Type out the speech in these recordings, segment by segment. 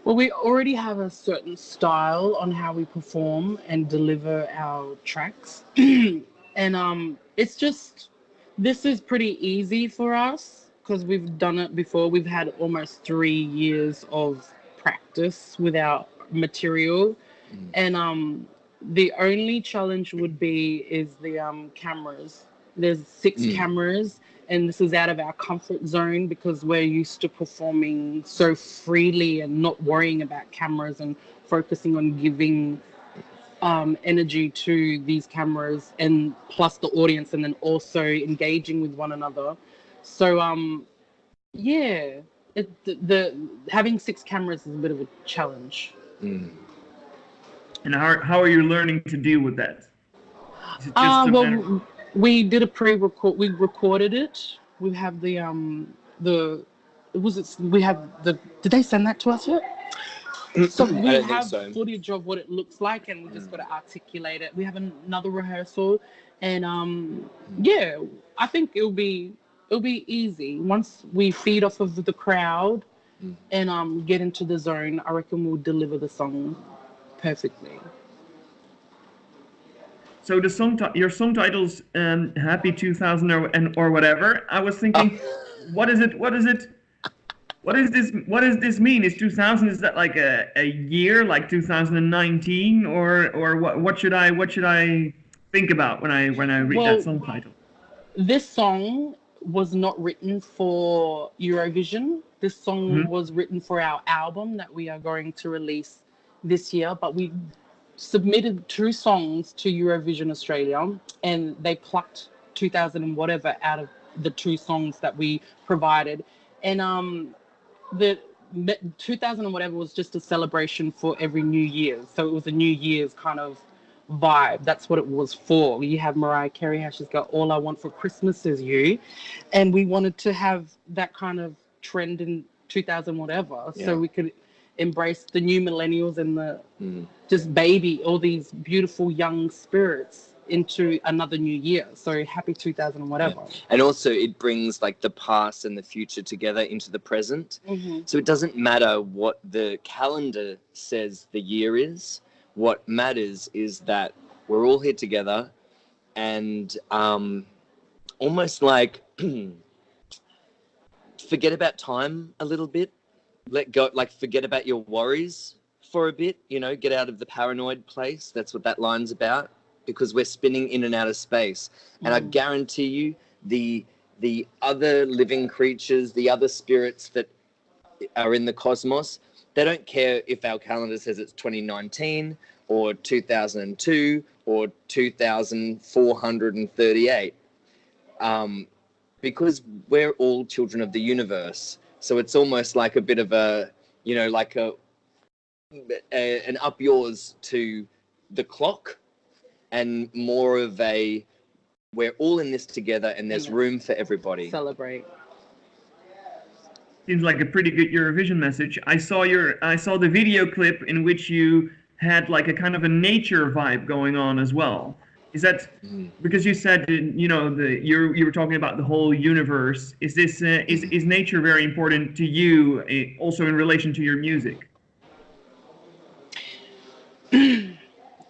Well, we already have a certain style on how we perform and deliver our tracks. And it's just this is pretty easy for us because we've done it before. We've had almost 3 years of practice with our material. And the only challenge would be is the cameras. There's six cameras, and this is out of our comfort zone because we're used to performing so freely and not worrying about cameras and focusing on giving energy to these cameras and plus the audience, and then also engaging with one another. So yeah, the having six cameras is a bit of a challenge. And how are you learning to deal with that? Is it just a matter- Well, we did a pre-record. We recorded it. We have the was it? We have the. Did they send that to us yet? So we don't think have so. footage of what it looks like, and we just got to articulate it. We have another rehearsal, and yeah, I think it'll be easy once we feed off of the crowd and get into the zone. I reckon we'll deliver the song perfectly. So the your song title's "Happy 2000" or whatever. I was thinking, what is it? What is it? What is this? What does this mean? Is 2000? Is that like a year, like 2019, or what? What should I think about when I read Well, that song title? This song was not written for Eurovision. This song was written for our album that we are going to release this year, but we submitted two songs to Eurovision Australia, and they plucked 2000 and whatever out of the two songs that we provided. And the 2000 and whatever was just a celebration for every New Year's. So it was a New Year's kind of vibe. That's what it was for. You have Mariah Carey, how she's got All I Want for Christmas Is You. And we wanted to have that kind of trend in 2000 whatever. Yeah. So we could embrace the new millennials and the just baby all these beautiful young spirits into another new year. So happy 2000 and whatever. Yeah. And also it brings like the past and the future together into the present. So it doesn't matter what the calendar says the year is. What matters is that we're all here together and almost like forget about time a little bit. Let go, like forget about your worries for a bit, you know, get out of the paranoid place. That's what that line's about, because we're spinning in and out of space. And I guarantee you the other living creatures, the other spirits that are in the cosmos, they don't care if our calendar says it's 2019 or 2002 or 2438, because we're all children of the universe. So it's almost like a bit of a, you know, like an up yours to the clock, and more of a, we're all in this together and there's room for everybody. Celebrate. Seems like a pretty good Eurovision message. I saw the video clip in which you had like a kind of a nature vibe going on as well. Is that because you said, you know, you were talking about the whole universe? Is this is nature very important to you, also in relation to your music?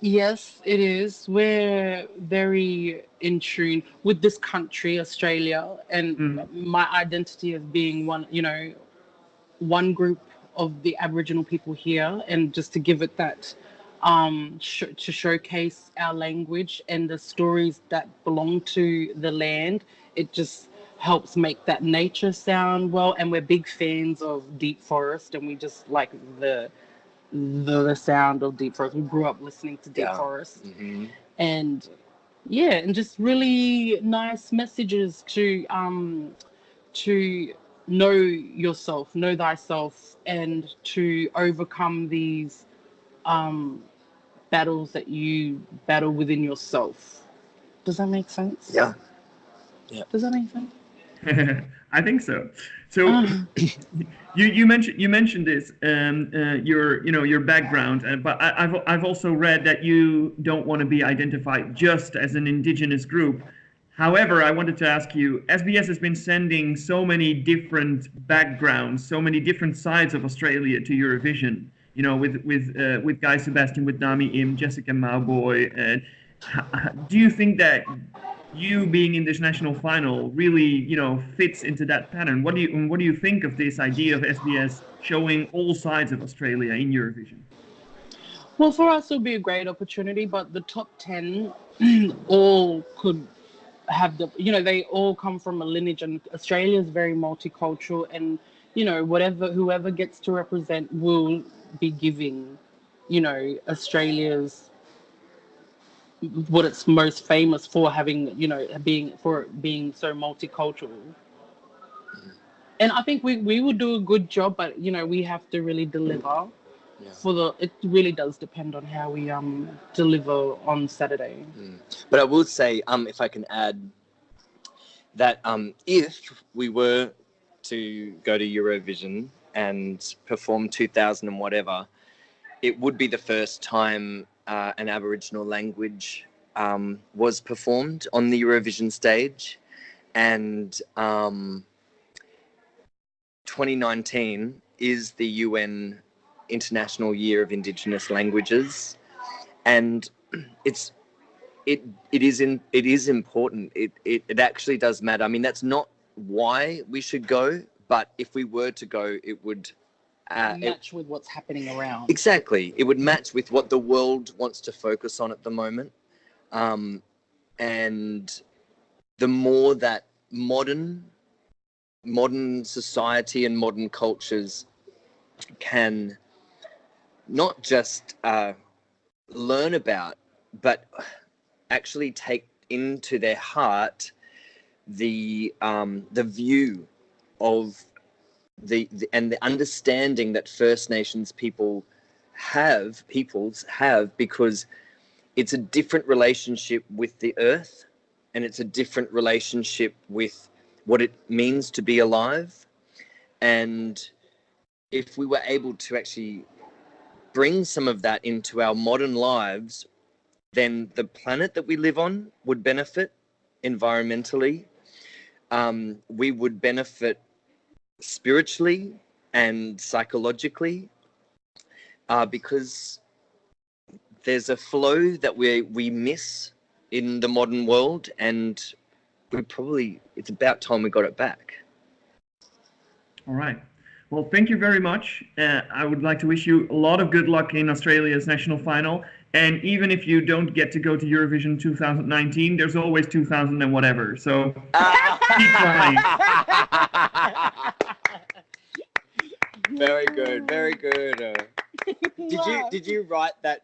Yes, it is. We're very in tune with this country, Australia, and my identity as being one, you know, one group of the Aboriginal people here, and just to give it that, to showcase our language and the stories that belong to the land. It just helps make that nature sound well, and we're big fans of deep forest, and we just like the sound of deep forest. We grew up listening to deep forest, and yeah, and just really nice messages to know yourself, know thyself, and to overcome these battles that you battle within yourself. Does that make sense? Yeah. Does that make sense? I think so. So you mentioned this your background, but I've also read that you don't want to be identified just as an indigenous group. However, I wanted to ask you, SBS has been sending so many different backgrounds, so many different sides of Australia to Eurovision. You know, with Guy Sebastian, with Nami Im, Jessica Mauboy. And do you think that you being in this national final really, fits into that pattern? What do you think of this idea of SBS showing all sides of Australia in Eurovision? Well, for us, it'll be a great opportunity, but the top 10 all could have they all come from a lineage, and Australia is very multicultural, and, whoever gets to represent will be giving, Australia's what it's most famous for, having, being so multicultural. And I think we will do a good job, but, we have to really deliver. Yeah. It really does depend on how we deliver on Saturday. But I will say, if I can add that, if we were to go to Eurovision and perform 2000 and whatever, it would be the first time an Aboriginal language was performed on the Eurovision stage, and 2019 is the UN International Year of Indigenous Languages, and it is important. It actually does matter. I mean, that's not why we should go, but if we were to go, it would match with what's happening around. Exactly, it would match with what the world wants to focus on at the moment, and the more that modern society and modern cultures can not just learn about, but actually take into their heart the view of and the understanding that First Nations peoples have, because it's a different relationship with the earth, and it's a different relationship with what it means to be alive. And if we were able to actually bring some of that into our modern lives, then the planet that we live on would benefit environmentally. We would benefit spiritually and psychologically, because there's a flow that we miss in the modern world, and it's about time we got it back. All right. Well, thank you very much. I would like to wish you a lot of good luck in Australia's national final. And even if you don't get to go to Eurovision 2019, there's always 2000 and whatever. So keep trying. Very good. Very good. Did you write that